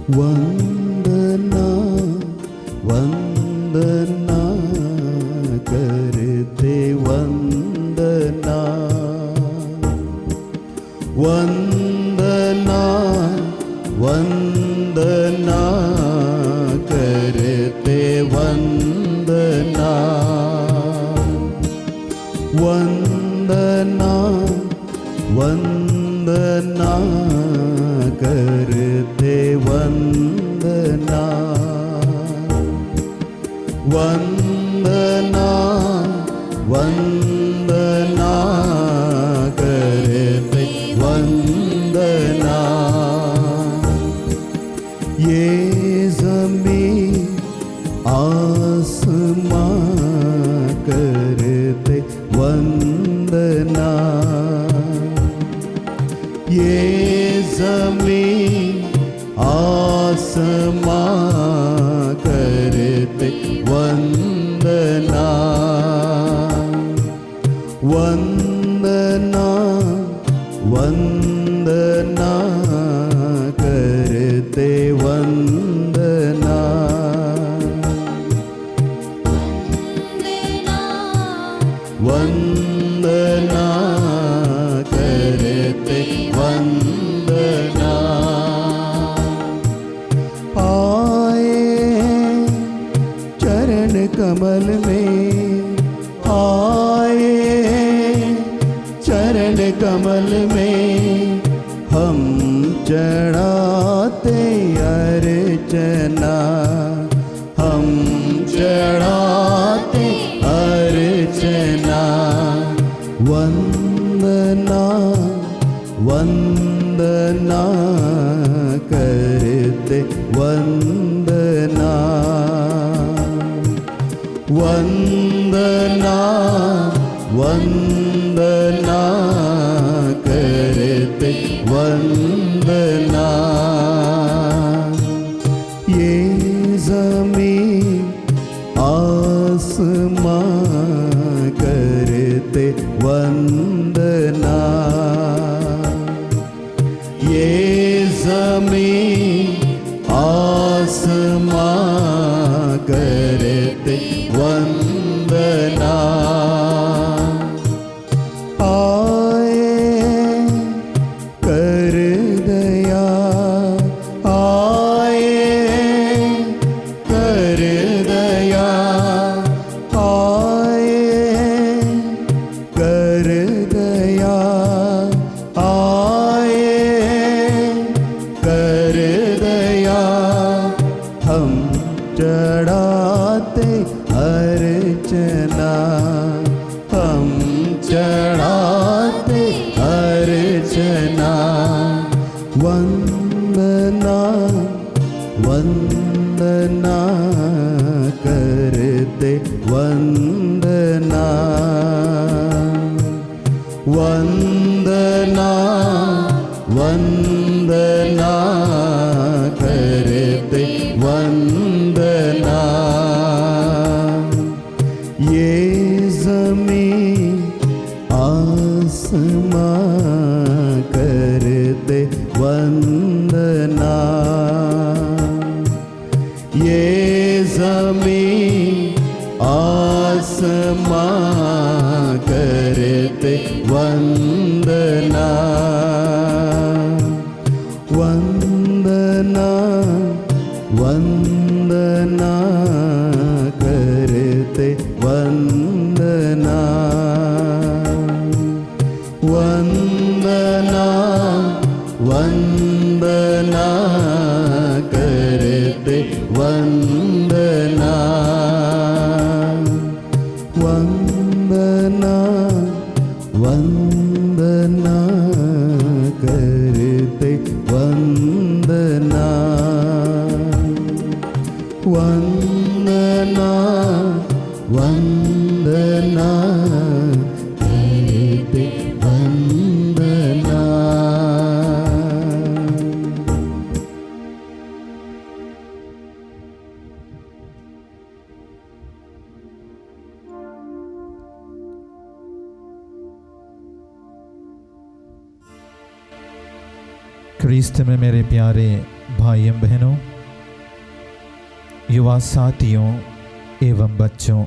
वंदना वंदना करते वंदना वंदना वंदना करते वंदना वंदना वंदना करते वंदना वंदना वंदना करते वंदना ये ज़मीन आसमां करते वंदना ये ज़मीन आसमां करते वंदना वंदना वंदना करते वंदना वंदना करते वंदना आए चरण कमल में आए चरण कमल में हम चढ़ाते अर्चना हम चढ़ाते अर्चना वंदना वंदना करते वंदना वंदना वंदना करते वंदना ये ज़मीन आसमां करते वंदना ये ज़मीन आसमां करते वंदना आए कर दया आए कर दया आए कर दया आए कर दया हम चढ़ाते अर्चना हम चढ़ाते अर्चना वंदना वंदना करते वंदना वंदना वंदना करते वंदना ये ज़मीन आसमां करते वंदना ये ज़मीन आसमां करते वंदना वंदना वंदना करते वंदना वंदना वंदना करते वंदना वंदना वंदना करते वंदना वंदना वंदना करते वंदना क्रिस्त में मेरे प्यारे भाइयों बहनों, युवा साथियों एवं बच्चों,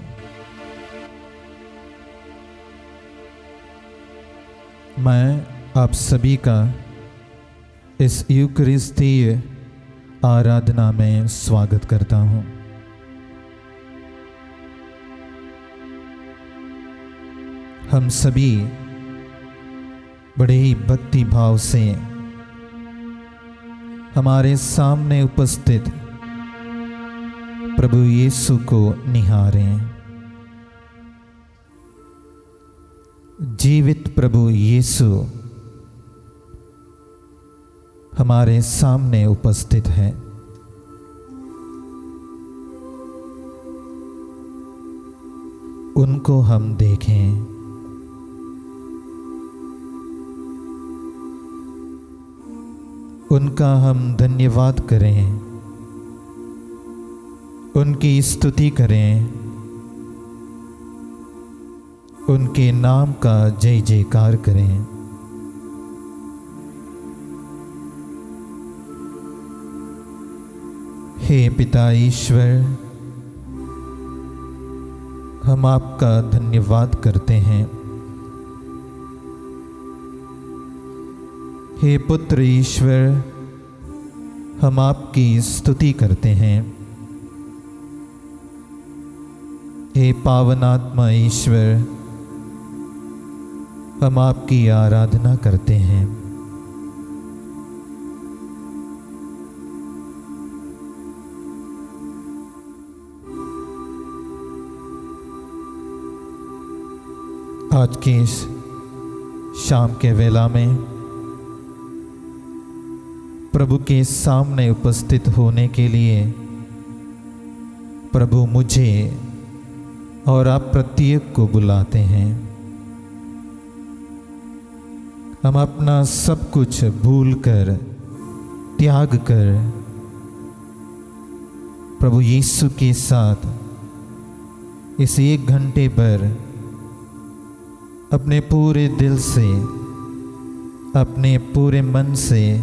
मैं आप सभी का इस यूकरिस्तीय आराधना में स्वागत करता हूँ। हम सभी बड़े ही भक्ति भाव से हमारे सामने उपस्थित प्रभु यीशु को निहारें। जीवित प्रभु यीशु हमारे सामने उपस्थित है। उनको हम देखें। उनका हम धन्यवाद करें, उनकी स्तुति करें, उनके नाम का जय जयकार करें। हे पिता ईश्वर, हम आपका धन्यवाद करते हैं। हे पुत्र ईश्वर, हम आपकी स्तुति करते हैं। हे पावन आत्मा ईश्वर, हम आपकी आराधना करते हैं। आज की इस शाम के वेला में प्रभु के सामने उपस्थित होने के लिए प्रभु मुझे और आप प्रत्येक को बुलाते हैं। हम अपना सब कुछ भूलकर, त्याग कर प्रभु यीशु के साथ इस 1 घंटे पर अपने पूरे दिल से, अपने पूरे मन से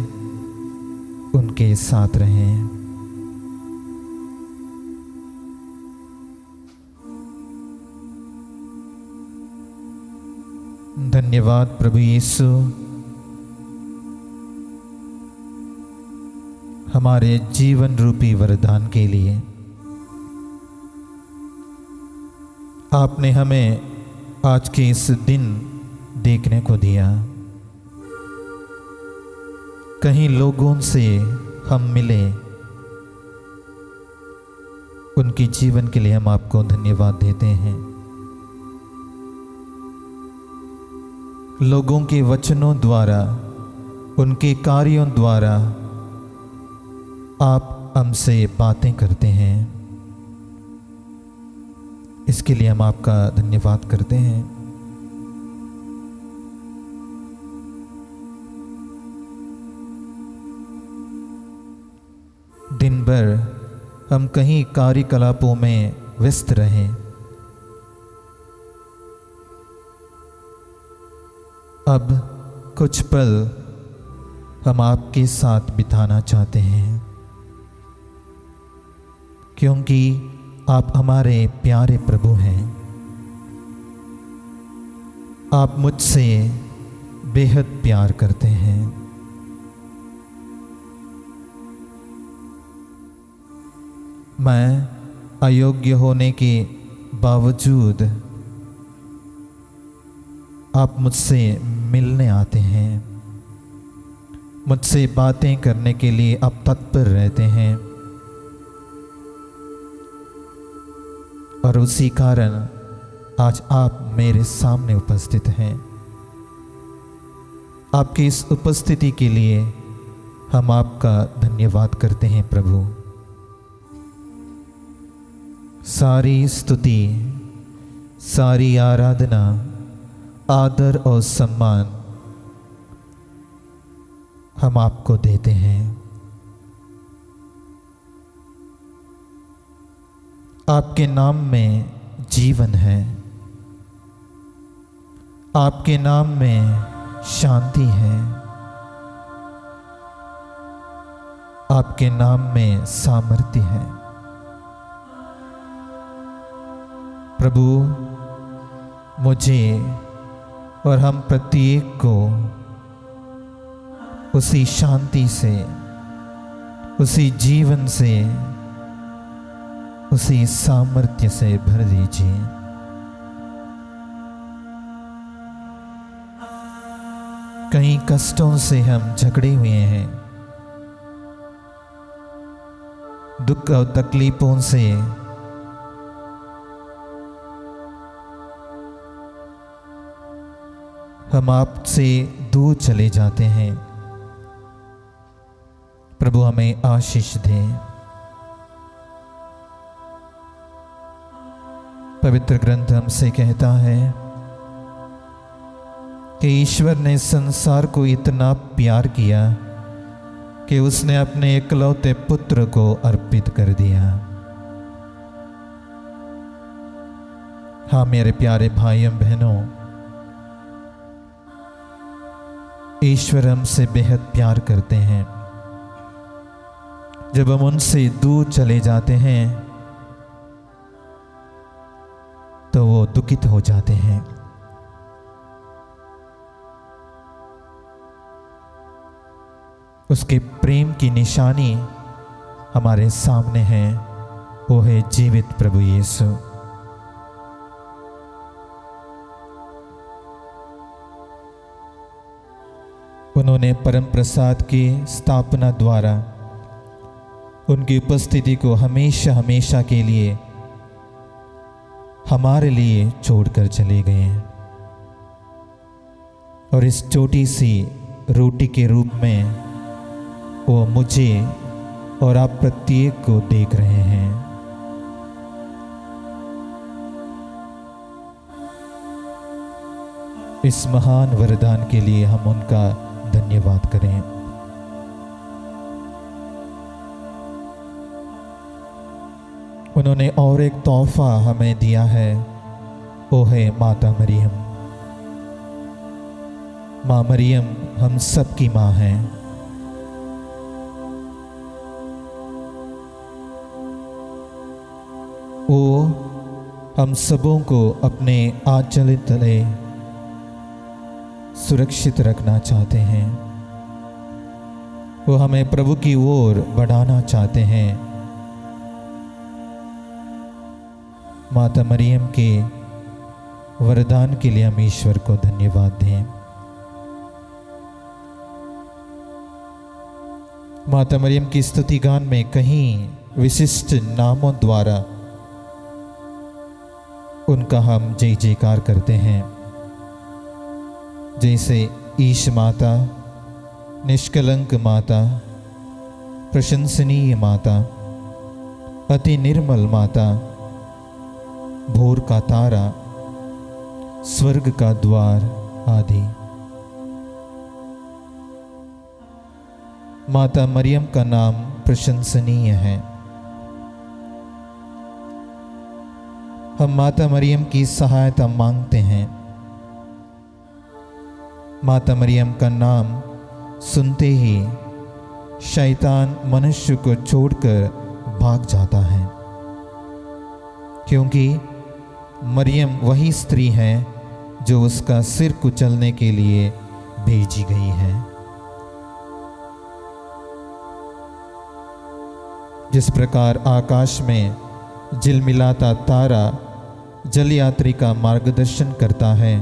उनके साथ रहें। धन्यवाद प्रभु यीशु, हमारे जीवन रूपी वरदान के लिए। आपने हमें आज के इस दिन देखने को दिया। कहीं लोगों से हम मिले, उनके जीवन के लिए हम आपको धन्यवाद देते हैं। लोगों के वचनों द्वारा, उनके कार्यों द्वारा आप हमसे बातें करते हैं। इसके लिए हम आपका धन्यवाद करते हैं। दिन भर हम कहीं कार्यकलापों में व्यस्त रहें। अब कुछ पल हम आपके साथ बिताना चाहते हैं, क्योंकि आप हमारे प्यारे प्रभु हैं। आप मुझसे बेहद प्यार करते हैं। मैं अयोग्य होने के बावजूद आप मुझसे मिलने आते हैं, मुझसे बातें करने के लिए आप तत्पर रहते हैं। और उसी कारण आज आप मेरे सामने उपस्थित हैं। आपकी इस उपस्थिति के लिए हम आपका धन्यवाद करते हैं प्रभु। सारी स्तुति, सारी आराधना, आदर और सम्मान हम आपको देते हैं। आपके नाम में जीवन है, आपके नाम में शांति है, आपके नाम में सामर्थ्य है। प्रभु, मुझे और हम प्रत्येक को उसी शांति से, उसी जीवन से, उसी सामर्थ्य से भर दीजिए। कई कष्टों से हम झगड़े हुए हैं, दुख और तकलीफों से हम आपसे दूर चले जाते हैं। प्रभु, हमें आशीष दें। पवित्र ग्रंथ हमसे कहता है कि ईश्वर ने संसार को इतना प्यार किया कि उसने अपने इकलौते पुत्र को अर्पित कर दिया। हाँ मेरे प्यारे भाइयों बहनों, ईश्वर हमसे बेहद प्यार करते हैं। जब हम उनसे दूर चले जाते हैं तो वो दुखित हो जाते हैं। उसके प्रेम की निशानी हमारे सामने है, वो है जीवित प्रभु यीशु। उन्होंने परम प्रसाद की स्थापना द्वारा उनकी उपस्थिति को हमेशा हमेशा के लिए हमारे लिए छोड़कर चले गए हैं, और इस छोटी सी रोटी के रूप में वो मुझे और आप प्रत्येक को देख रहे हैं। इस महान वरदान के लिए हम उनका धन्यवाद करें। उन्होंने और एक तोहफा हमें दिया है, वो है माता मरियम। माँ मरियम हम सबकी माँ है। वो हम सबों को अपने आंचल तले सुरक्षित रखना चाहते हैं। वो हमें प्रभु की ओर बढ़ाना चाहते हैं। माता मरियम के वरदान के लिए हम ईश्वर को धन्यवाद दें। माता मरियम की स्तुति गान में कहीं विशिष्ट नामों द्वारा उनका हम जय जयकार करते हैं, जैसे ईश माता, निष्कलंक माता, प्रशंसनीय माता, अति निर्मल माता, भोर का तारा, स्वर्ग का द्वार आदि। माता मरियम का नाम प्रशंसनीय है। हम माता मरियम की सहायता मांगते हैं। माता मरियम का नाम सुनते ही शैतान मनुष्य को छोड़कर भाग जाता है, क्योंकि मरियम वही स्त्री है जो उसका सिर कुचलने के लिए भेजी गई है। जिस प्रकार आकाश में झिलमिलाता तारा जल यात्री का मार्गदर्शन करता है,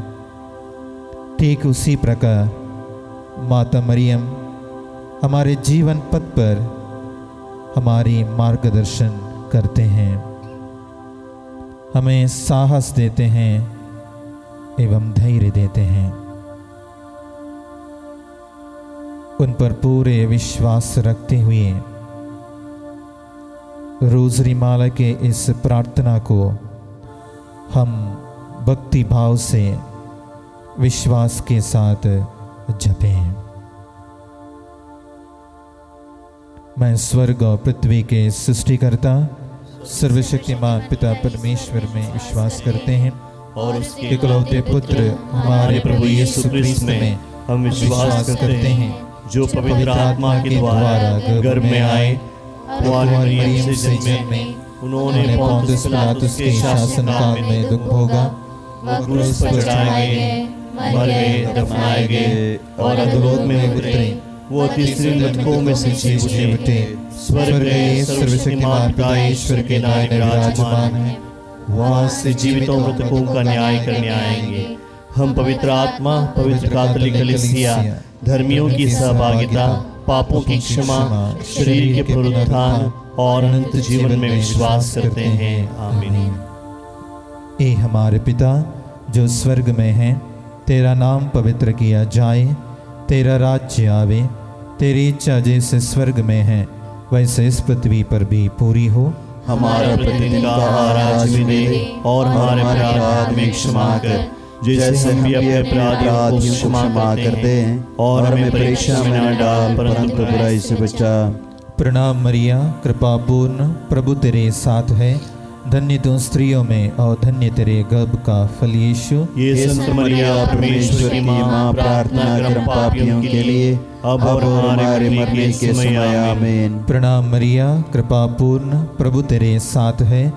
ठीक उसी प्रकार माता मरियम हमारे जीवन पथ पर हमारी मार्गदर्शन करते हैं, हमें साहस देते हैं एवं धैर्य देते हैं। उन पर पूरे विश्वास रखते हुए रोजरी माला के इस प्रार्थना को हम भक्ति भाव से विश्वास के साथ जपें। मैं स्वर्ग और पृथ्वी के सृष्टिकर्ता सर्वशक्तिमान पिता परमेश्वर में विश्वास करते हैं, और उसके इकलौते पुत्र हमारे प्रभु यीशु क्रिस्त में हम विश्वास करते हैं जो पवित्र आत्मा के द्वारा गर्भ में आए, कुंवारी मरियम से जन्मे, उन्होंने पोंतुस पिलातुस के शासनकाल में दुख भोगा, वो क्रूस पर चढ़ाए गए, मर गए, दफनाए गए और अधोलोक में उतरे। वो तीसरे मृतकों में से जी उठे, स्वर्ग गए, सर्वशक्तिमान पिता ईश्वर के दाहिने विराजमान है, वहां से जीवितों मृतकों का न्याय करने आएंगे। हम पवित्र आत्मा, पवित्र कैथोलिक कलीसिया, धर्मियों की सहभागिता, पापों की क्षमा, शरीर के पुनरुत्थान और अनंत जीवन में विश्वास करते हैं। आमीन। ए हमारे पिता जो स्वर्ग में है, तेरा नाम पवित्र किया जाए, तेरा राज्य आवे, तेरी इच्छा जैसे स्वर्ग में है वैसे इस पृथ्वी पर भी पूरी हो। हमारा प्रतिदिन का आहार आज भी दे, और हमारे अपराध में क्षमा कर, जैसे हम भी अपने अपराधियों को क्षमा करते हैं, और हमें परीक्षा में न डाल, परंतु बुराई से बचा। प्रणाम मरिया, कृपा पूर्ण, प्रभु तेरे साथ है, धन्य तू स्त्रियों में और धन्य तेरे गर्भ का फल यीशु। ये संत मरिया परमेश्वर की माँ, प्रार्थना कर हम पापियों के लिए, अब और हमारे मरने के समय। आमीन। प्रणाम मरिया, कृपा पूर्ण, प्रभु तेरे साथ है,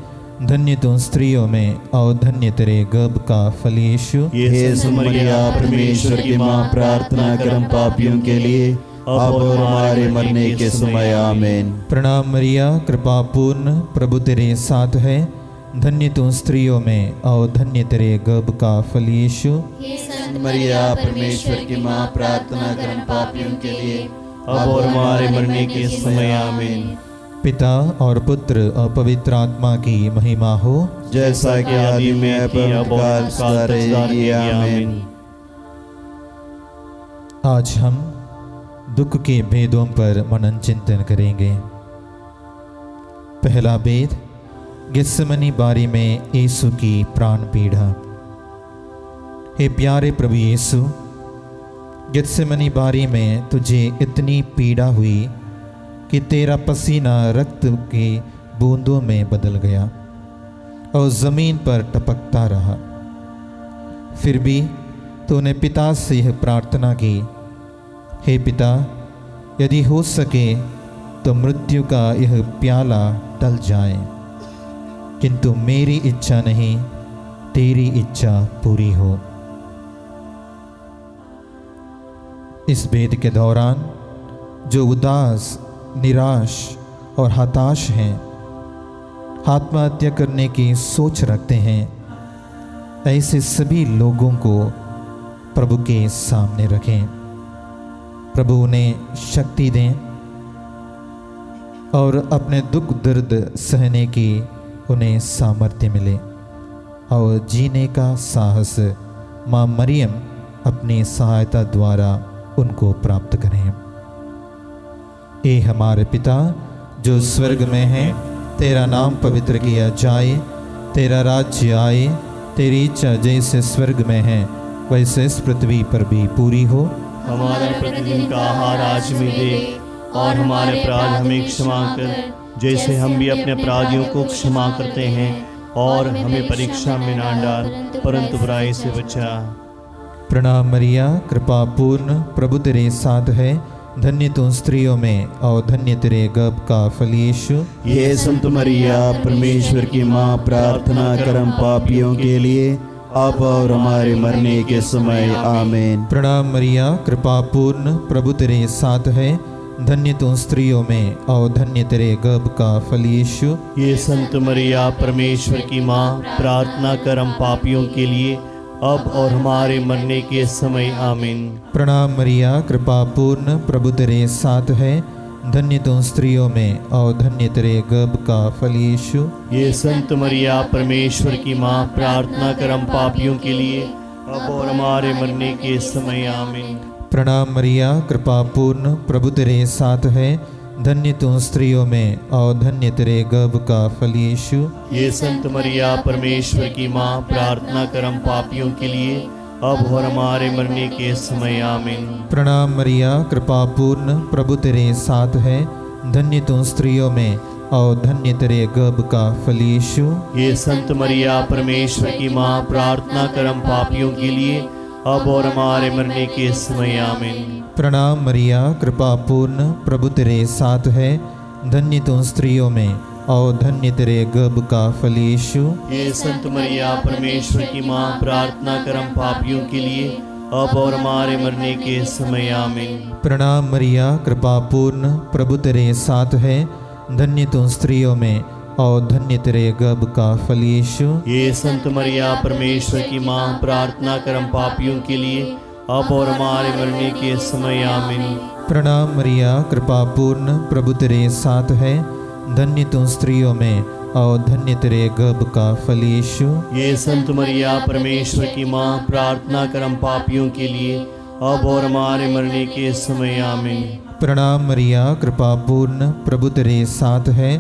धन्य तू स्त्रियों में और धन्य तेरे गर्भ का फल यीशु। ये संत मरिया परमेश्वर की माँ, प्रार्थना कर हम पापियों के लिए, अब और हमारे मरने के समय। आमीन। प्रणाम मरिया, कृपा पूर्ण, प्रभु तेरे साथ है, धन्य तू स्त्रियों में और धन्य तेरे गर्भ का फल यीशु। मरिया परमेश्वर की माँ, प्रार्थना कर हम पापियों के लिए, अब और हमारे मरने के समय। आमीन। पिता और पुत्र और पवित्र आत्मा की महिमा हो, जैसा कि आदि में की, अब और काल तक रहेगी। आमीन। आज हम दुख के भेदों पर मनन चिंतन करेंगे। पहला भेद, गेत्सेमनी बारी में यीशु की प्राण पीड़ा। हे प्यारे प्रभु यीशु, गेत्सेमनी बारी में तुझे इतनी पीड़ा हुई कि तेरा पसीना रक्त की बूंदों में बदल गया और ज़मीन पर टपकता रहा। फिर भी तूने पिता से यह प्रार्थना की, हे पिता, यदि हो सके तो मृत्यु का यह प्याला टल जाए, किंतु मेरी इच्छा नहीं, तेरी इच्छा पूरी हो। इस भेद के दौरान जो उदास, निराश और हताश हैं, आत्महत्या करने की सोच रखते हैं, ऐसे सभी लोगों को प्रभु के सामने रखें। प्रभु उन्हें शक्ति दें और अपने दुख दर्द सहने की उन्हें सामर्थ्य मिले और जीने का साहस माँ मरियम अपनी सहायता द्वारा उनको प्राप्त करें। ए हमारे पिता जो स्वर्ग में है, तेरा नाम पवित्र किया जाए, तेरा राज्य आए, तेरी इच्छा जैसे स्वर्ग में है वैसे इस पृथ्वी पर भी पूरी हो। हमारा प्रतिदिन का आहार आज भी दे, और हमारे अपराध हमें क्षमा कर, जैसे हम भी अपने अपराधियों को क्षमा करते हैं, और हमें परीक्षा में ना डाल, परंतु बुराई से बचा। प्रणाम मरिया, कृपा पूर्ण, प्रभु तेरे साथ है, धन्य तू स्त्रियों में और धन्य तेरे गर्भ का फल यीशु। ये संत मरिया परमेश्वर की माँ, प्रार्थना कर हम पापियों के लिए, अब और हमारे मरने के समय। आमीन। प्रणाम मरिया, कृपा पूर्ण, प्रभु तेरे साथ है, धन्य तू स्त्रियों में और धन्य तेरे गर्भ का फल यीशु। ये संत मरिया परमेश्वर की माँ, प्रार्थना कर हम पापियों के लिए, अब और हमारे मरने के समय। आमीन। प्रणाम मरिया, कृपा पूर्ण, प्रभु तेरे साथ है, धन्य तू स्त्रियों में और धन्य तेरे गर्भ का फल यीशु। ये संत मरिया परमेश्वर की माँ, प्रार्थना कर हम पापियों के लिए, अब और हमारे मरने के समय। आमीन। प्रणाम मरिया, कृपा पूर्ण, प्रभु तेरे साथ है, धन्य तू स्त्रियों में और धन्य तेरे गर्भ का फल यीशु। ये संत मरिया परमेश्वर की माँ, प्रार्थना कर हम पापियों के लिए, अब और हमारे मरने के समय। आमीन। प्रणाम मरिया, कृपा पूर्ण, प्रभु तेरे साथ है, धन्य तू स्त्रियों में और धन्य तेरे गर्भ का फल यीशु। ये संत मरिया परमेश्वर की माँ, प्रार्थना कर हम पापियों के लिए, अब और हमारे मरने के समय आमीन। प्रणाम मरिया, कृपा पूर्ण, प्रभु तेरे साथ है। धन्य तू स्त्रियों में और धन्य तेरे गर्भ का फल यीशु। ये संत मरिया परमेश्वर की माँ, प्रार्थना कर हम पापियों के लिए अब और हमारे मरने के समय आमीन। प्रणाम मरिया, कृपा पूर्ण, प्रभु तेरे साथ है। धन्य तू स्त्रियों में और धन्य तेरे गर्भ का फल यीशु। ये संत मरिया परमेश्वर की माँ, प्रार्थना कर हम पापियों के लिए अब और हमारे मरने के समय आमीन। प्रणाम मरिया, कृपा पूर्ण, प्रभु तेरे साथ है। धन्य तू स्त्रियों में और धन्य तेरे गर्भ का फल यीशु। ये संत मरिया परमेश्वर की माँ, प्रार्थना कर हम पापियों के लिए अब और हमारे मरने के समय आमीन। प्रणाम मरिया, कृपा पूर्ण, प्रभु तेरे साथ है।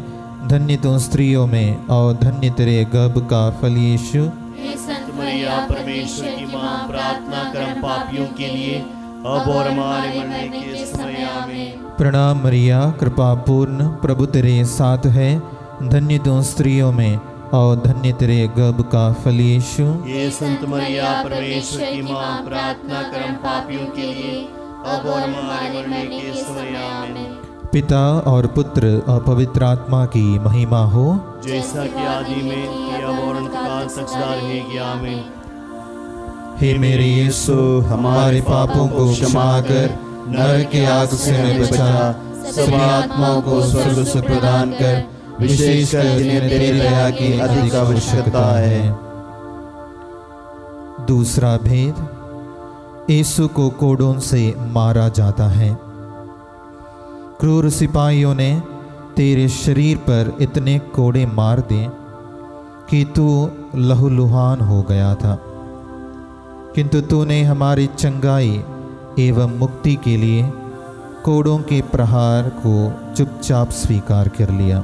धन्य तू स्त्रियों में और धन्य तेरे गर्भ का फल यीशु। ये संत मरिया परमेश्वर की माँ, प्रार्थना कर हम पापियों के लिए अब और हमारे मरने के समय आमीन। प्रणाम मरिया, कृपा पूर्ण, प्रभु तेरे साथ है। धन्य तू स्त्रियों में और धन्य तेरे गर्भ का फल यीशु। ये संत मरिया परमेश्वर की माँ, प्रार्थना कर हम पापियों के लिए अब और हमारे मरने के समय आमीन। पिता और पुत्र और पवित्र आत्मा की महिमा हो, जैसा कि आदि में कि अब और अनंतकाल तक सदा रहेगी आमीन। हे मेरे यीशु, हमारे पापों को क्षमा कर नरक के आग से हमें बचा, सभी आत्माओं को स्वर्ग सुख प्रदान कर, विशेषकर जिन्हें तेरी दया की अधिक आवश्यकता है। दूसरा भेद, यीशु को कोड़ों से मारा जाता है। क्रूर सिपाहियों ने तेरे शरीर पर इतने कोड़े मार दिए कि तू लहूलुहान हो गया था, किंतु तूने हमारी चंगाई एवं मुक्ति के लिए कोड़ों के प्रहार को चुपचाप स्वीकार कर लिया।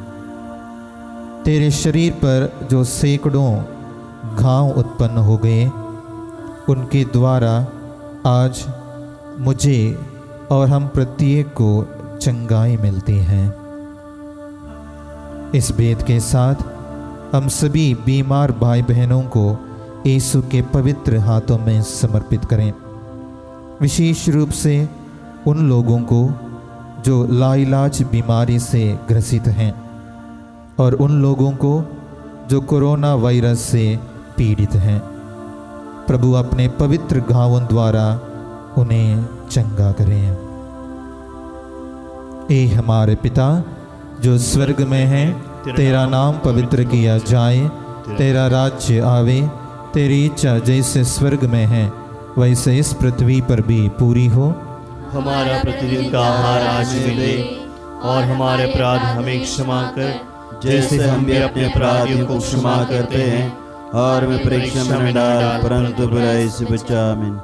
तेरे शरीर पर जो सैकड़ों घाव उत्पन्न हो गए, उनके द्वारा आज मुझे और हम प्रत्येक को चंगाई मिलती है। इस भेद के साथ हम सभी बीमार भाई बहनों को यीशु के पवित्र हाथों में समर्पित करें, विशेष रूप से उन लोगों को जो लाइलाज बीमारी से ग्रसित हैं और उन लोगों को जो कोरोना वायरस से पीड़ित हैं। प्रभु अपने पवित्र घावों द्वारा उन्हें चंगा करें। ए हमारे पिता जो स्वर्ग में है, तेरा नाम पवित्र किया जाए, तेरा राज्य आवे, तेरी इच्छा जैसे स्वर्ग में है वैसे इस पृथ्वी पर भी पूरी हो। हमारा प्रतिदिन का आहार आज मिले और हमारे अपराध हमें क्षमा कर, जैसे हम भी अपने अपराधियों को क्षमा करते हैं, और मैं परीक्षा में न डाल परंतु बुराई से बचा। आमीन।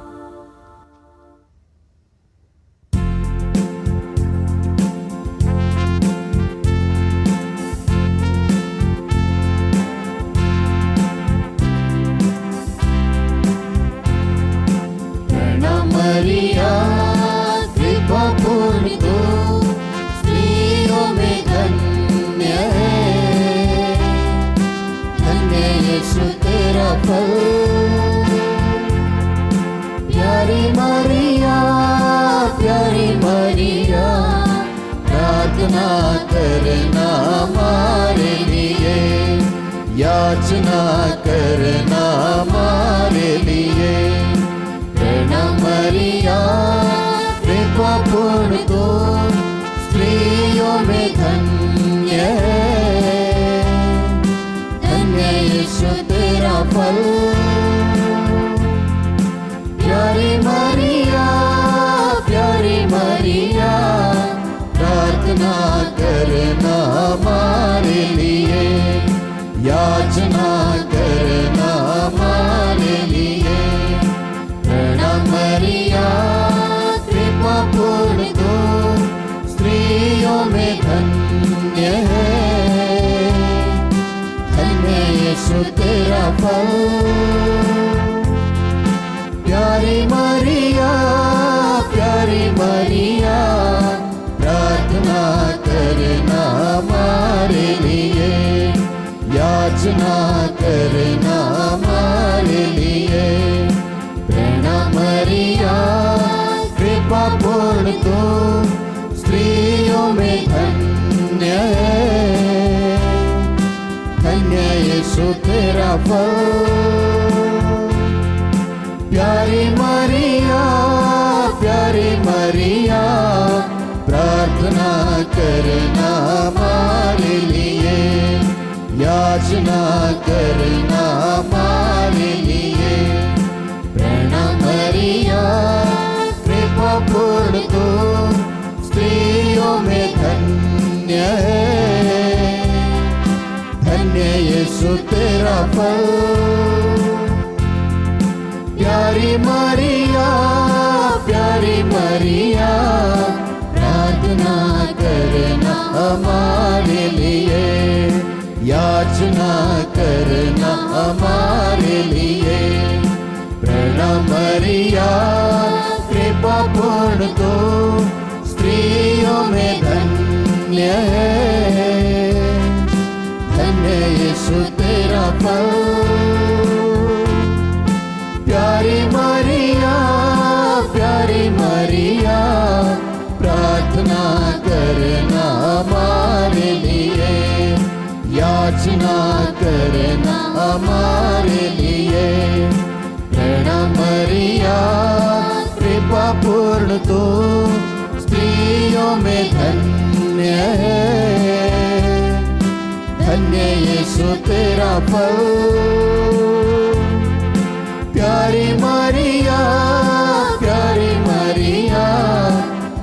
मरिया कृपा पूर्ण तू स्त्रियों में धन्य है, धन्य यीशु तेरा फल। प्यारी मरिया प्रार्थना करना हमारे लिए, याचना करना हमारे लिए। मरिया कृपा पूर्ण तू स्त्रियों में धन्य है, धन्य यीशु तेरा फल। प्यारी मरिया प्रार्थना करना हमारे लिए, याचना करना हमारे लिए। मरिया कृपा पूर्ण तू स्त्रियों में धन्य है, धन्य यीशु तेरा फल। प्यारी मरिया प्रार्थना करना हमारे लिए, याचना करना हमारे लिए। पूर्ण तू स्त्रियों में धन्य है, धन्य यीशु तेरा फल। प्यारी मरिया, प्यारी मरिया, प्रार्थना करना हमारे लिए, याचना करना हमारे लिए। प्रणाम मरिया, कृपा पूर्ण तू स्त्रियों में धन्य है, धन्य यीशु तेरा फल। प्यारी मरिया, प्यारी मरिया, प्रार्थना करना हमारे लिए, याचना करना हमारे लिए। प्रणाम मरिया, कृपा पूर्ण तू स्त्रियों में धन्य है, धन्य यीशु तेरा फल। प्यारी मरिया, प्यारी मरिया, प्रार्थना करना हमारे लिए, याचना करना हमारे लिए। प्रणाम मरिया, कृपा पूर्ण तू स्त्रियों में धन्य है, धन्य यीशु तेरा फल। प्यारी मरिया, प्यारी मरिया,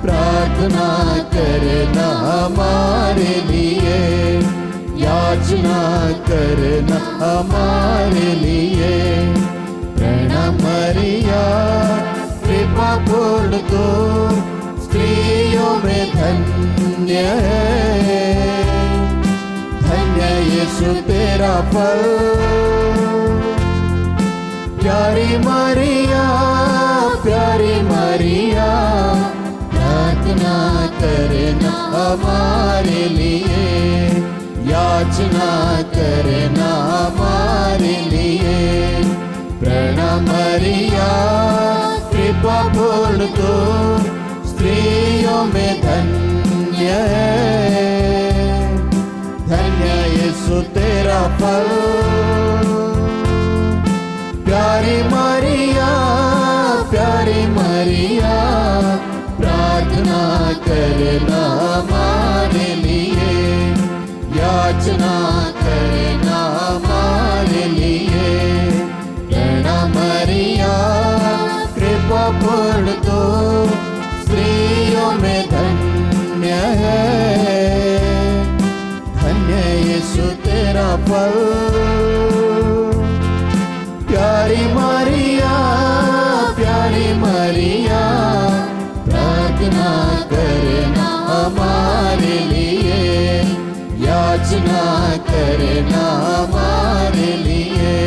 प्रार्थना करना हमारे लिए, याचना करना हमारे लिए। प्रणाम मरिया, कृपा पूर्ण तू स्त्रियों में धन्य है, धन्य यीशु तेरा फल। प्यारी मरिया, प्यारी मरिया, प्रार्थना करना हमारे लिए, याचना करना हमारे लिए। प्रणाम मरिया, कृपा पूर्ण तू स्त्रियों में धन्य है, धन्य यीशु तेरा फल। प्यारी मरिया, प्यारी मरिया, प्रार्थना करना हमारे लिए, याचना करना हमारे लिए। प्रणाम मरिया, कृपा पूर्ण तू स्त्रियों में धन्य है, धन्य यीशु तेरा फल। प्यारी मरिया, प्यारी मरिया, प्रार्थना करना हमारे लिए, याचना करना हमारे लिए।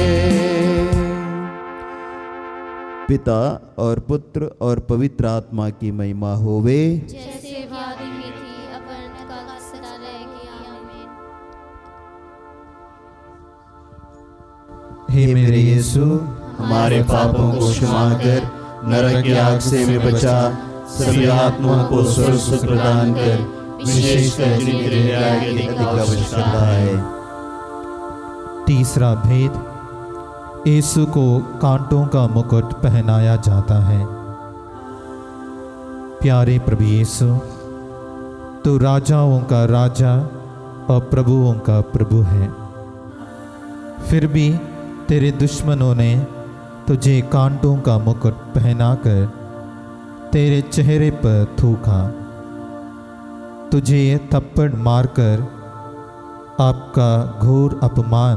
पिता और पुत्र और पवित्र आत्मा की महिमा होवे, जैसे वादी में थी अपन का सदा रहेगी। आमीन। हे मेरे यीशु, हमारे पापों को क्षमा कर, नरक की आग से भी बचा, सभी आत्माओं को स्वर्ग सुख प्रदान कर, विशेषकर जिनके हृदय के अधिक आवश्यकता है। तीसरा भेद, यीशु को कांटों का मुकुट पहनाया जाता है। प्यारे प्रभु यीशु, तू राजाओं का राजा और प्रभुओं का प्रभु है, फिर भी तेरे दुश्मनों ने तुझे कांटों का मुकुट पहनाकर तेरे चेहरे पर थूका, तुझे थप्पड़ मारकर आपका घोर अपमान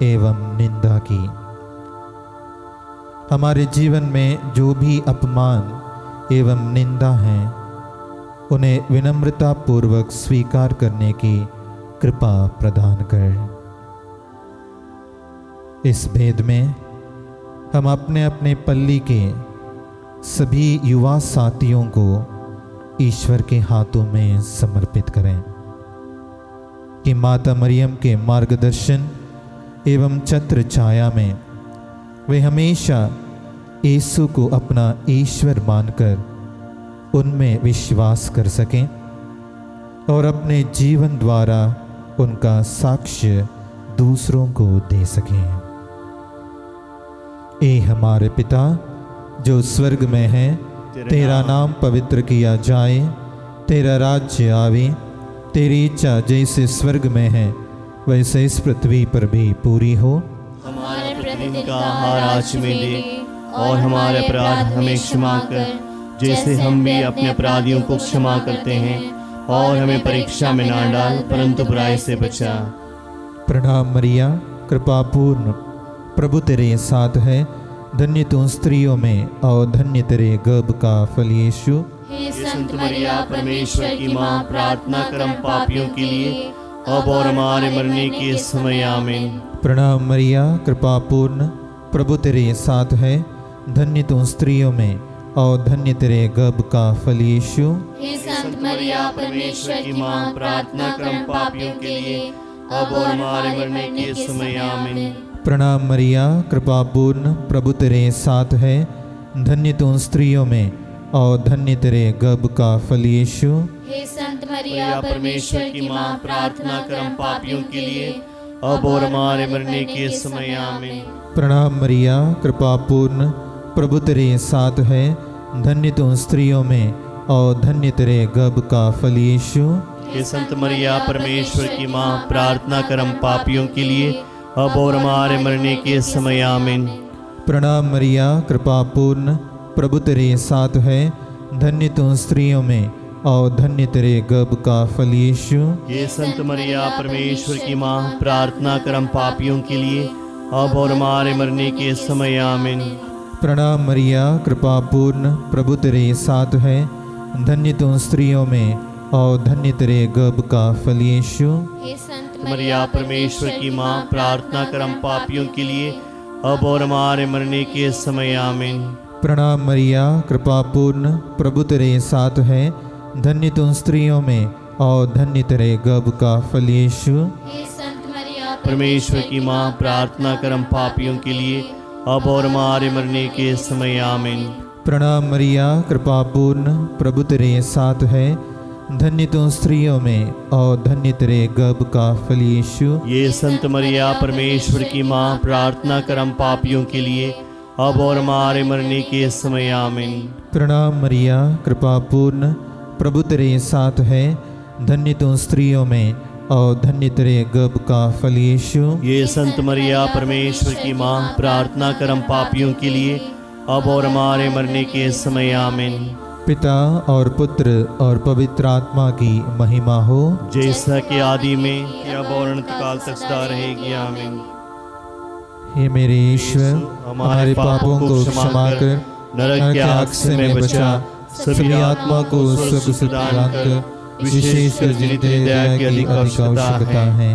एवं निंदा की। हमारे जीवन में जो भी अपमान एवं निंदा है, उन्हें विनम्रता पूर्वक स्वीकार करने की कृपा प्रदान कर। इस भेद में हम अपने अपने पल्ली के सभी युवा साथियों को ईश्वर के हाथों में समर्पित करें कि माता मरियम के मार्गदर्शन एवं छत्र छाया में वे हमेशा यीशु को अपना ईश्वर मानकर उनमें विश्वास कर सकें और अपने जीवन द्वारा उनका साक्ष्य दूसरों को दे सकें। ए हमारे पिता जो स्वर्ग में है, तेरा नाम पवित्र किया जाए, तेरा राज्य आवे, तेरी इच्छा जैसे स्वर्ग में है वैसे इस पृथ्वी पर भी पूरी हो। हमारे प्रतिदिन का आहार आज हमें दे, और हमारे अपराध हमें क्षमा कर, जैसे हम भी अपने अपराधियों को क्षमा करते हैं, और हमें परीक्षा में ना डाल, परंतु बुराई से बचा। प्रणाम मरिया, कृपा पूर्ण, प्रभु तेरे साथ है, धन्य तू स्त्रियों में और धन्य तेरे गर्भ का फल यीशु। हे संत मरिया परमेश्वर की माँ, प्रार्थना कर हम पापियों के लिए, अब और हमारे मरने के समय आमीन। प्रणाम मरिया, कृपा पूर्ण, प्रभु तेरे साथ है, धन्य तू स्त्रियों में और धन्य तेरे गर्भ का फल यीशु। हे संत मरिया परमेश्वर की माँ, प्रार्थना कर हम पापियों के लिए, अब और हमारे मरने के समय आमीन। प्रणाम मरिया, कृपा पूर्ण, प्रभु तेरे साथ है, धन्य तू स्त्रियों में और धन्य तेरे गर्भ का फल यीशु। हे संत मरिया परमेश्वर की माँ, प्रार्थना कर हम पापियों के लिए, अब और हमारे मरने के समय आमीन। प्रणाम मरिया, कृपा पूर्ण, प्रभु तेरे साथ है, धन्य तू स्त्रियों में और धन्य तेरे गर्भ का फल यीशु। हे संत मरिया परमेश्वर की माँ, प्रार्थना कर हम पापियों के लिए, अब और हमारे मरने के समय आमीन। प्रणाम मरिया, कृपा पूर्ण, प्रभु तेरे साथ है, धन्य तू स्त्रियों में और धन्य तेरे गर्भ का फल यीशु। हे संत मरिया परमेश्वर की माँ, प्रार्थना कर हम पापियों के लिए, अब और हमारे मरने के समय आमीन। प्रणाम मरिया, कृपा पूर्ण, प्रभु तेरे साथ है, धन्य तू स्त्रियों में और धन्य तेरे गर्भ का फल यीशु। हे संत मरिया परमेश्वर की माँ, प्रार्थना कर हम पापियों के लिए, अब और हमारे मरने के समय आमीन। प्रणाम मरिया, कृपा पूर्ण, प्रभु तेरे साथ है, धन्य तू स्त्रियों में और धन्य तेरे गर्भ का फल यीशु। हे संत मरिया परमेश्वर की माँ, प्रार्थना कर हम पापियों के लिए, अब और हमारे मरने के समय आमीन। प्रणाम मरिया, कृपा पूर्ण, प्रभु तेरे साथ है, धन्य तू स्त्रियों में और धन्य तेरे गर्भ का फल यीशु। ये संत मरिया परमेश्वर की माँ, प्रार्थना कर हम पापियों के लिए, अब और हमारे मरने के समय आमीन। प्रणाम मरिया, कृपा पूर्ण, प्रभु तेरे साथ है, धन्य तू स्त्रियों में और धन्य तेरे गर्भ का फल यीशु। ये संत मरिया परमेश्वर की माँ, प्रार्थना कर हम पापियों के लिए, अब और हमारे मरने के समय आमीन। पिता और पुत्र और पवित्र आत्मा की महिमा हो, जैसा कि आदि में, अब और अनंत काल तक सदा रहेगी आमीन। हे मेरे ईश्वर, हमारे पापों को क्षमा कर, नरक के आग से मैं बचा, सभी आत्मा को सुख प्रदान कर, विशेषकर जिन्हें तेरी दया की अधिक आवश्यकता है।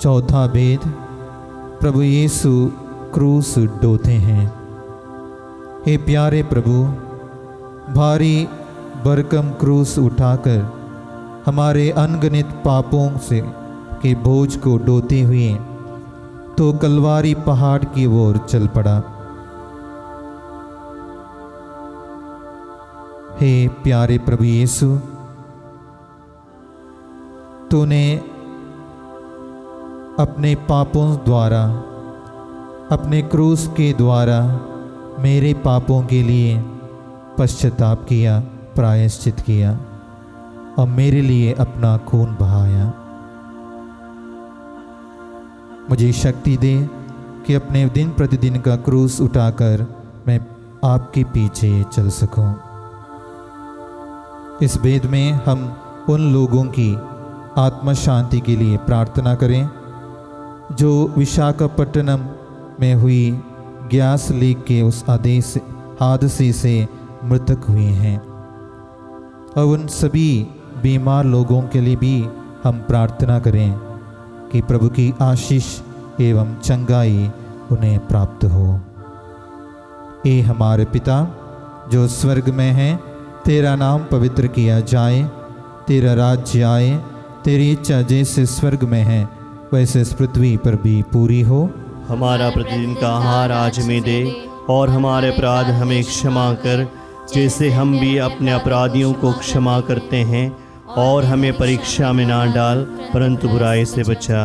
चौथा भेद, प्रभु यीशु क्रूस ढोते हैं। हे प्यारे प्रभु, भारी भरकम क्रूस उठाकर हमारे अनगिनत पापों से के बोझ को ढोते हुए तो कलवारी पहाड़ की ओर चल पड़ा। हे प्यारे प्रभु यीशु, तूने अपने पापों द्वारा, अपने क्रूस के द्वारा मेरे पापों के लिए पश्चाताप किया, प्रायश्चित किया और मेरे लिए अपना खून बहाया। मुझे शक्ति दे कि अपने दिन प्रतिदिन का क्रूस उठाकर मैं आपके पीछे चल सकूं। इस भेद में हम उन लोगों की आत्मा शांति के लिए प्रार्थना करें जो विशाखापट्टनम में हुई गैस लीक के उस हादसे से मृतक हुए हैं, और उन सभी बीमार लोगों के लिए भी हम प्रार्थना करें कि प्रभु की आशीष एवं चंगाई उन्हें प्राप्त हो। ए हमारे पिता जो स्वर्ग में है, तेरा नाम पवित्र किया जाए, तेरा राज्य आए, तेरी इच्छा जैसे स्वर्ग में है वैसे इस पृथ्वी पर भी पूरी हो। हमारा प्रतिदिन का आहार आज हमें दे, और हमारे अपराध हमें क्षमा कर, जैसे हम भी अपने अपराधियों को क्षमा करते हैं, और हमें परीक्षा में ना डाल परंतु बुराई से बचा।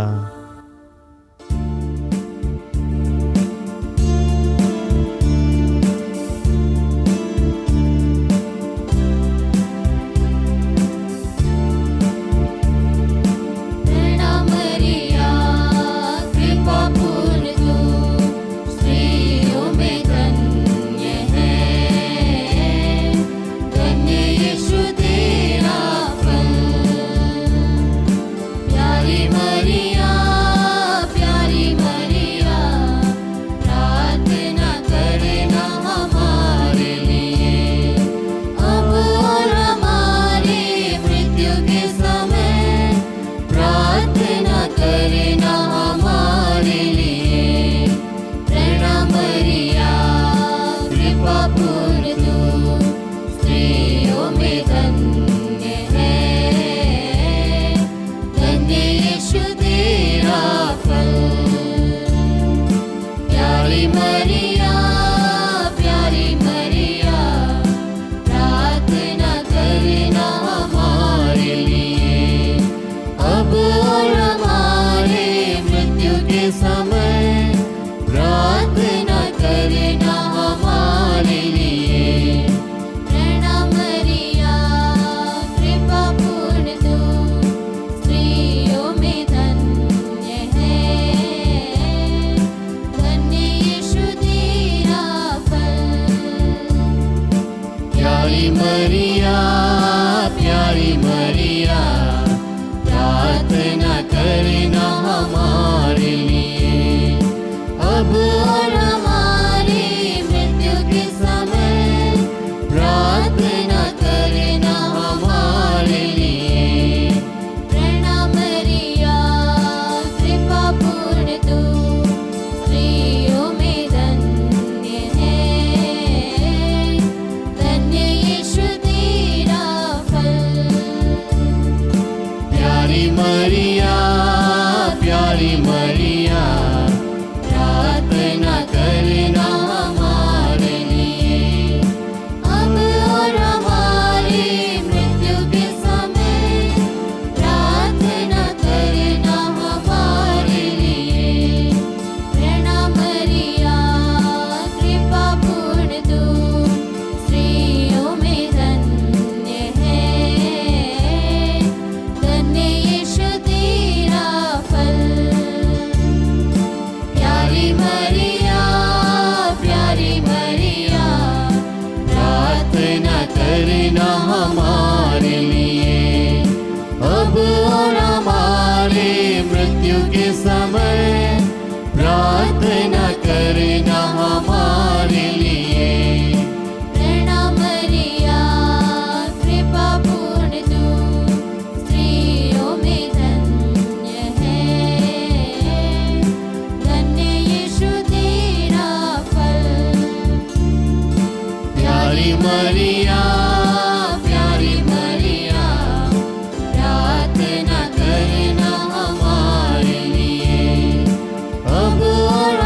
अब और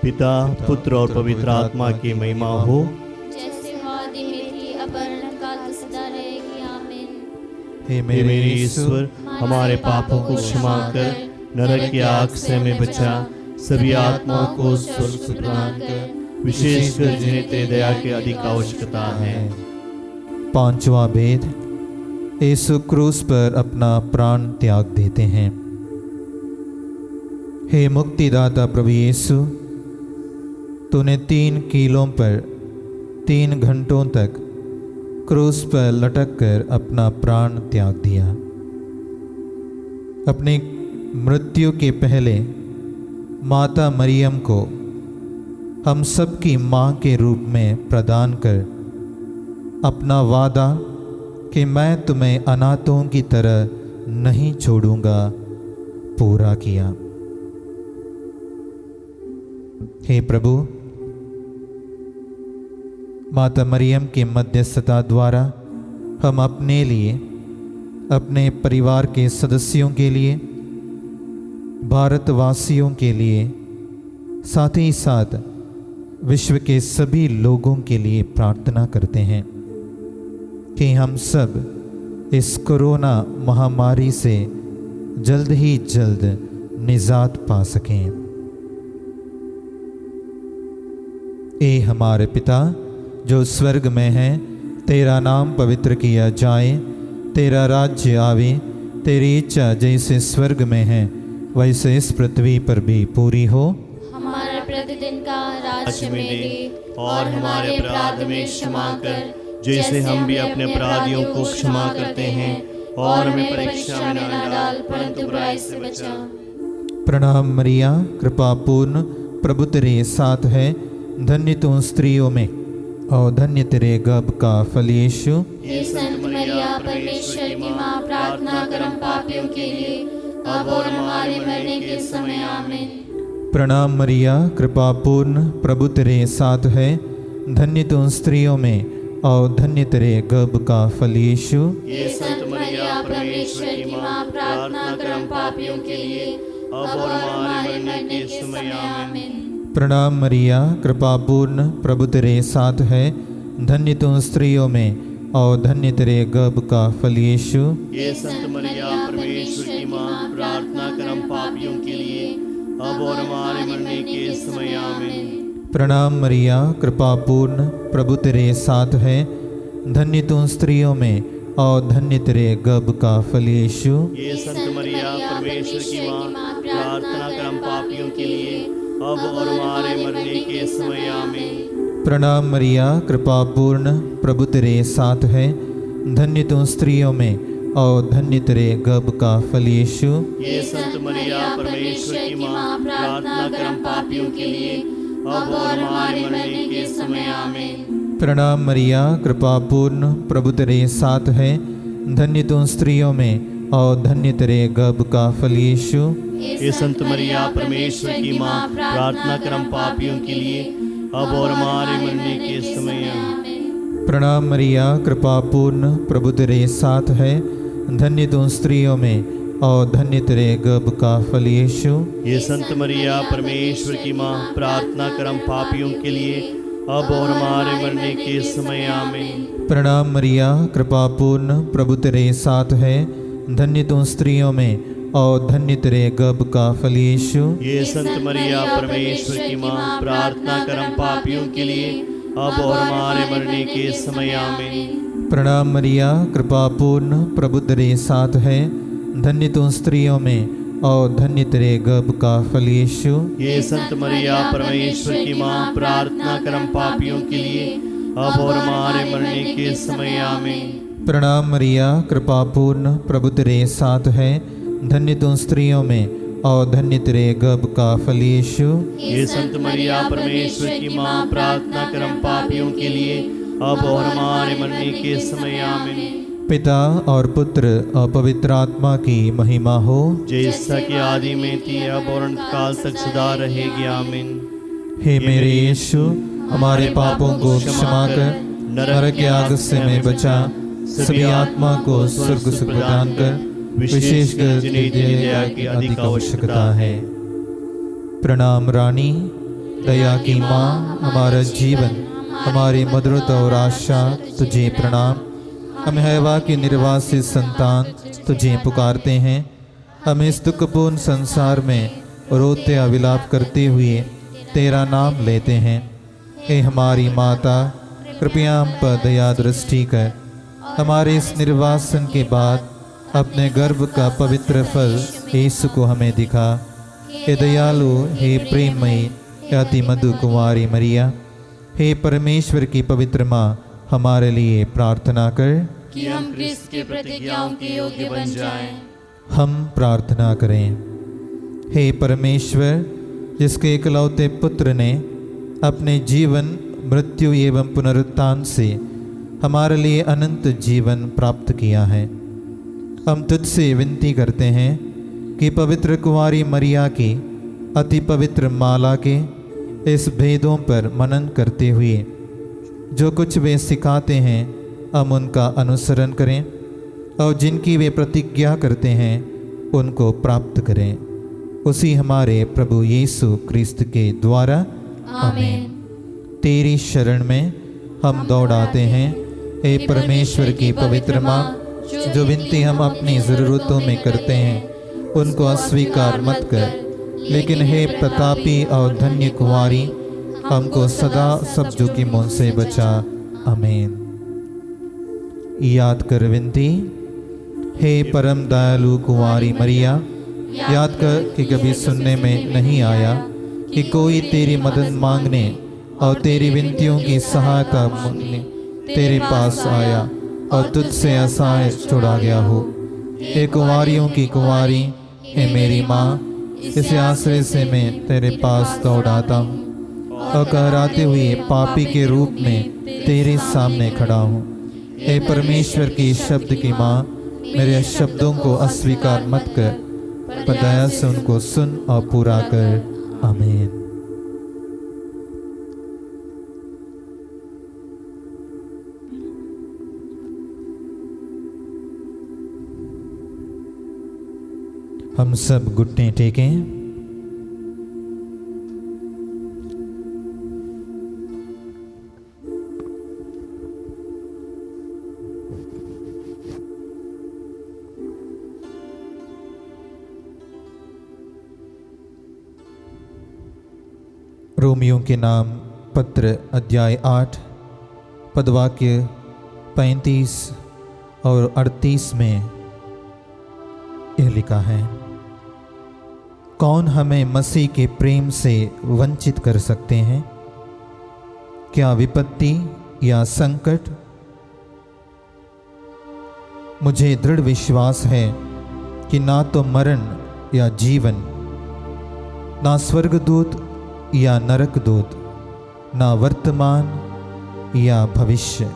पिता पुत्र और पवित्र आत्मा की महिमा हो, जैसे वादी में थी अब काल सदा रहेगी। आमीन। हे हे मेरे ईश्वर, हमारे पापों को क्षमा कर, नरक की आग से हमें बचा, सभी आत्माओं को स्वर्ग प्रदान कर, विशेषकर जिन्हें तेरी दया की अधिक आवश्यकता है। पांचवा भेद, यीशु क्रूस पर अपना प्राण त्याग देते हैं। हे मुक्तिदाता प्रभु यीशु, तूने 3 कीलों पर 3 घंटों तक क्रूस पर लटक कर अपना प्राण त्याग दिया। अपनी मृत्यु के पहले माता मरियम को हम सब की माँ के रूप में प्रदान कर अपना वादा कि मैं तुम्हें अनाथों की तरह नहीं छोड़ूंगा पूरा किया। हे प्रभु, माता मरियम के मध्यस्थता द्वारा हम अपने लिए, अपने परिवार के सदस्यों के लिए, भारतवासियों के लिए, साथ ही साथ विश्व के सभी लोगों के लिए प्रार्थना करते हैं कि हम सब इस कोरोना महामारी से जल्द ही जल्द निजात पा सकें। ए हमारे पिता जो स्वर्ग में है, तेरा नाम पवित्र किया जाए, तेरा राज्य आवे, तेरी इच्छा जैसे स्वर्ग में है वैसे इस पृथ्वी पर भी पूरी हो। हमारा प्रतिदिन का राज हमें दे, और हमारे अपराध में क्षमा कर, जैसे हम भी अपने अपराधियों को क्षमा करते हैं, और हमें परीक्षा में न डाल परंतु बुराई से बचा। प्रणाम मरिया, कृपा पूर्ण, प्रभु तेरे साथ है, धन्य तू स्त्रियों में और धन्य तेरे गर्भ का फल यीशु। हे संत मरिया परमेश्वर की माँ, प्रार्थना कर हम पापियों के लिए अब और हमारे मरने के समय। आमीन। प्रणाम मरिया, कृपा पूर्ण, प्रभु तेरे साथ है, धन्य तू स्त्रियों में और धन्य तेरे गर्भ का फल यीशु। हे संत मरिया परमेश्वर की माँ, प्रार्थना कर हम पापियों के लिए अब और हमारे मरने के समय। आमीन। प्रणाम मरिया, कृपा पूर्ण, प्रभु तेरे साथ है, धन्य तू स्त्रियों में और धन्य तेरे गर्भ का फल यीशु। हे संत मरिया परमेश्वर की माँ, प्रार्थना कर हम पापियों के लिए अब और हमारे मरने के समय। आमीन। प्रणाम मरिया, कृपा पूर्ण, प्रभु तेरे साथ है, धन्य तू स्त्रियों में और धन्य तेरे गर्भ का फल यीशु। हे संत मरिया परमेश्वर की माँ, प्रार्थना कर हम पापियों के लिए अब और हमारे मरने के समय। आमीन। प्रणाम मरिया, कृपा पूर्ण, प्रभु तेरे साथ है, धन्य तू स्त्रियों में और धन्य तेरे गर्भ का फल यीशु। हे संत मरिया परमेश्वर की माँ, प्रार्थना कर हम पापियों के लिए अब और हमारे मरने के समय। आमीन। प्रणाम मरिया, कृपा पूर्ण, प्रभु तेरे साथ है, धन्य तू स्त्रियों में और धन्य तेरे गर्भ का फल यीशु। हे संत मरिया परमेश्वर की माँ, प्रार्थना कर हम पापियों के लिए अब और हमारे मरने के समय। आमीन। प्रणाम मरिया, कृपा पूर्ण, प्रभु तेरे साथ है, धन्य तू स्त्रियों में और धन्य तेरे गर्भ का फल यीशु। हे संत मरिया परमेश्वर की माँ, प्रार्थना कर हम पापियों के लिए अब और हमारे मरने के समय। आमीन। प्रणाम मरिया, कृपा पूर्ण, प्रभु तेरे साथ है, धन्य तू स्त्रियों में और धन्य तेरे गर्भ का फल यीशु। हे संत मरिया परमेश्वर की माँ, प्रार्थना कर हम पापियों के लिए अब और हमारे मरने के समय। आमीन। प्रणाम मरिया, कृपा पूर्ण, प्रभु तेरे साथ है, धन्य तू स्त्रियों में और धन्य तेरे गर्भ का फल यीशु। हे संत मरिया परमेश्वर की माँ, प्रार्थना कर हम पापियों के लिए अब और हमारे मरने के समय। आमीन। प्रणाम मरिया, कृपा पूर्ण, प्रभु तेरे साथ है, धन्य तू स्त्रियों में और धन्य तेरे गर्भ का फल यीशु। हे संत मरिया परमेश्वर की माँ, प्रार्थना कर हम पापियों के लिए अब और हमारे मरने के समय। आमीन। पिता और पुत्र और पवित्र आत्मा की महिमा हो, जैसा कि आदि में थी अब और अनंत काल तक सदा रहेगी। आमीन। हे मेरे यीशु, हमारे पापों को क्षमा कर, नरक के आग से हमें बचा, सभी आत्मा को स्वर्ग सुख प्रदान कर, विशेषकर जिन्हें दया की अधिक आवश्यकता है। प्रणाम रानी, दया की माँ, हमारा जीवन, हमारी मधुरता और आशा, तुझे प्रणाम। हम हैवा की निर्वासित संतान, तुझे पुकारते हैं। हम इस दुखपूर्ण संसार में रोते या विलाप करते हुए तेरा नाम लेते हैं। हे हमारी माता, कृपया हम पर दया दृष्टि कर हमारे इस निर्वासन के बाद अपने गर्भ का पवित्र फल यीशु को हमें दिखा। हे दयालु, हे प्रेममयी, अति मधु कुमारी मरिया, हे परमेश्वर की पवित्र माँ, हमारे लिए प्रार्थना कर कि हम क्रिस्त की प्रतिज्ञाओं के योग्य बन जाएं। हम प्रार्थना करें। हे परमेश्वर, जिसके इकलौते पुत्र ने अपने जीवन, मृत्यु एवं पुनरुत्थान से हमारे लिए अनंत जीवन प्राप्त किया है, हम तुझसे विनती करते हैं कि पवित्र कुंवारी मरिया की अति पवित्र माला के इस भेदों पर मनन करते हुए जो कुछ वे सिखाते हैं हम उनका अनुसरण करें और जिनकी वे प्रतिज्ञा करते हैं उनको प्राप्त करें। उसी हमारे प्रभु यीशु क्रिस्त के द्वारा आमीन। तेरी शरण में हम दौड़ाते हैं। हे परमेश्वर की पवित्र माँ, जो विनती हम अपनी ज़रूरतों में करते हैं उनको अस्वीकार मत कर, लेकिन हे प्रतापी और धन्य कुंवारी, हमको सदा सब जोखिमों से बचा। आमीन। याद कर विनती। हे परम दयालु कुंवारी मरिया, याद कर कि कभी सुनने में नहीं आया कि कोई तेरी मदद मांगने और तेरी विनतियों की सहायता मांगने तेरे पास आया और तुझसे असहाय छुड़ा गया हो। हे कुंवारियों की कुंवारी, हे मेरी माँ, इस आश्रय से मैं तेरे पास दौड़ आता हूँ और कहराते हुए पापी के रूप में तेरे सामने खड़ा हूँ। हे परमेश्वर की शब्द की माँ, मेरे शब्दों को अस्वीकार मत कर, पर दया से उनको सुन और पूरा कर। आमीन। हम सब घुटने टेकें। रोमियों के नाम पत्र अध्याय 8 पदवाक्य 35 और 38 में यह लिखा है, कौन हमें मसीह के प्रेम से वंचित कर सकते हैं? क्या विपत्ति या संकट? मुझे दृढ़ विश्वास है कि ना तो मरण या जीवन, ना स्वर्गदूत या नरकदूत, ना वर्तमान या भविष्य,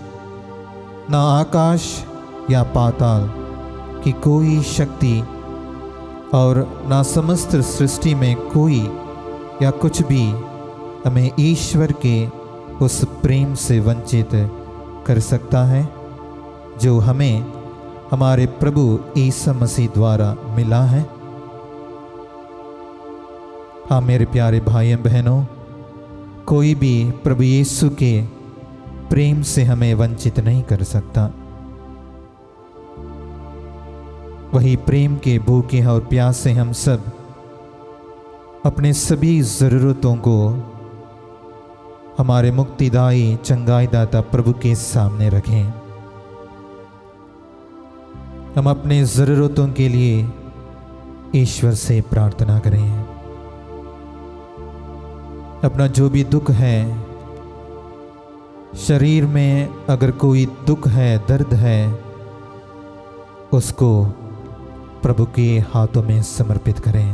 ना आकाश या पाताल की कोई शक्ति और ना समस्त सृष्टि में कोई या कुछ भी हमें ईश्वर के उस प्रेम से वंचित कर सकता है जो हमें हमारे प्रभु ईसा मसीह द्वारा मिला है। हाँ मेरे प्यारे भाई बहनों, कोई भी प्रभु यीशु के प्रेम से हमें वंचित नहीं कर सकता। वही प्रेम के भूखे और प्यासे हम सब अपने सभी ज़रूरतों को हमारे मुक्तिदायी चंगाईदाता प्रभु के सामने रखें। हम अपने ज़रूरतों के लिए ईश्वर से प्रार्थना करें। अपना जो भी दुख है, शरीर में अगर कोई दुख है, दर्द है, उसको प्रभु के हाथों में समर्पित करें।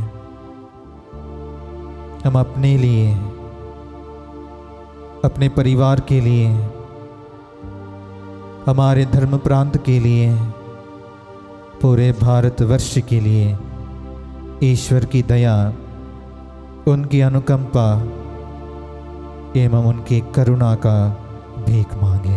हम अपने लिए, अपने परिवार के लिए, हमारे धर्म प्रांत के लिए, पूरे भारतवर्ष के लिए ईश्वर की दया, उनकी अनुकंपा एवं उनकी करुणा का भीख मांगे।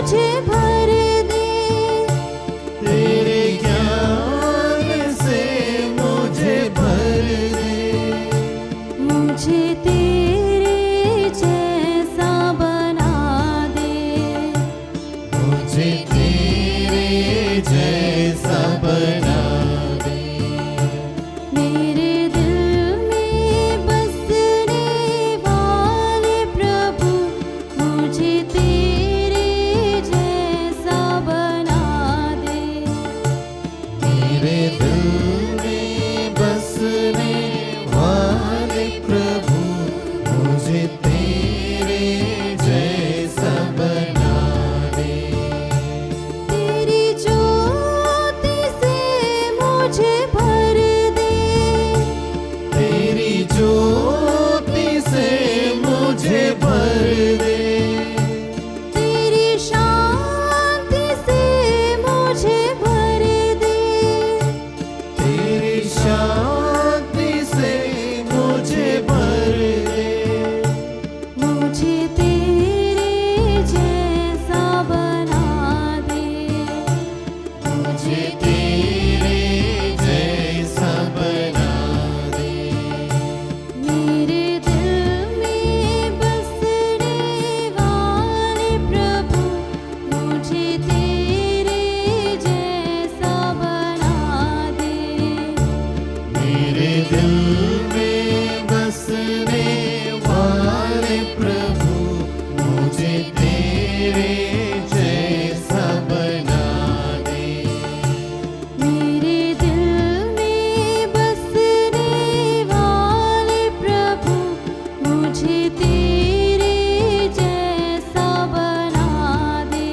मुझे भर दे, तेरे ज्ञान से मुझे भर दे, मुझे तेरे जैसा बना दे, मुझे तेरे जैसा बना दे। मेरे दिल में बसने वाले प्रभु, मुझे तेरे जैसा बना दे, मेरे दिल में बसने वाले प्रभु, मुझे तेरे जैसा बना दे। तेरी ज्योति से मुझे भर दे, तेरी ज्योति से मुझे भर दे, तेरी शांति से मुझे भर दे, तेरी शांति से मुझे भर दे, मुझे तेरे जैसा बना दे, मुझे तेरे जैसा बना दे। मेरे दिल में बसने वाले प्रभु, मुझे तेरे जैसा बना दे, मेरे दिल में बसने वाले प्रभु, मुझे तेरे जैसा बना दे। मेरे दिल में बसने वाले प्रभु, मुझे तेरे जैसा बना दे,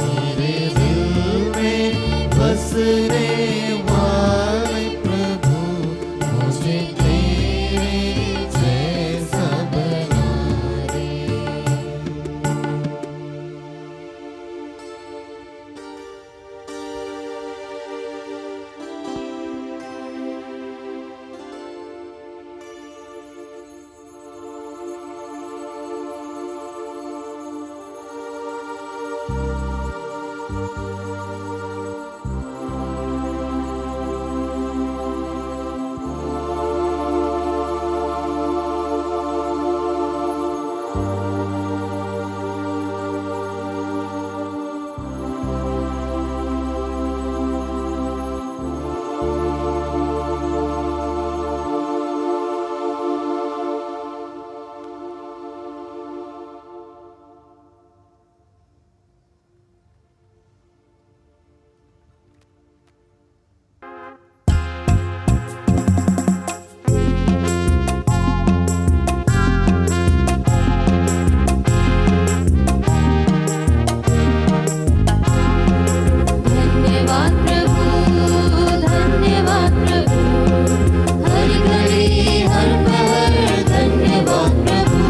मेरे दिल में बसने वाले प्रभु, मुझे तेरे जैसा बना दे। धन्यवाद प्रभु, धन्यवाद प्रभु, हर घड़ी हर पहर धन्यवाद प्रभु,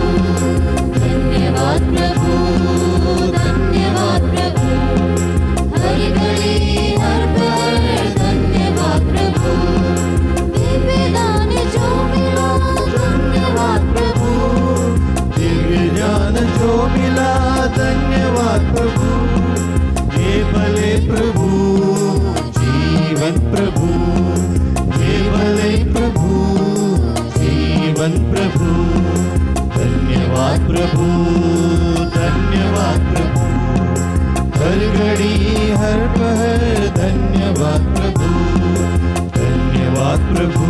धन्यवाद प्रभु, धन्यवाद प्रभु, हर घड़ी हर पहर धन्यवाद प्रभु, दिव्य दान जो मिला धन्यवाद प्रभु, दिव्य ज्ञान जो मिला धन्यवाद प्रभु, हे भले प्रभु जीवन प्रभु, हे भले प्रभु जीवन प्रभु, धन्यवाद प्रभु, धन्यवाद प्रभु, हर घड़ी हर पहर धन्यवाद प्रभु, धन्यवाद प्रभु,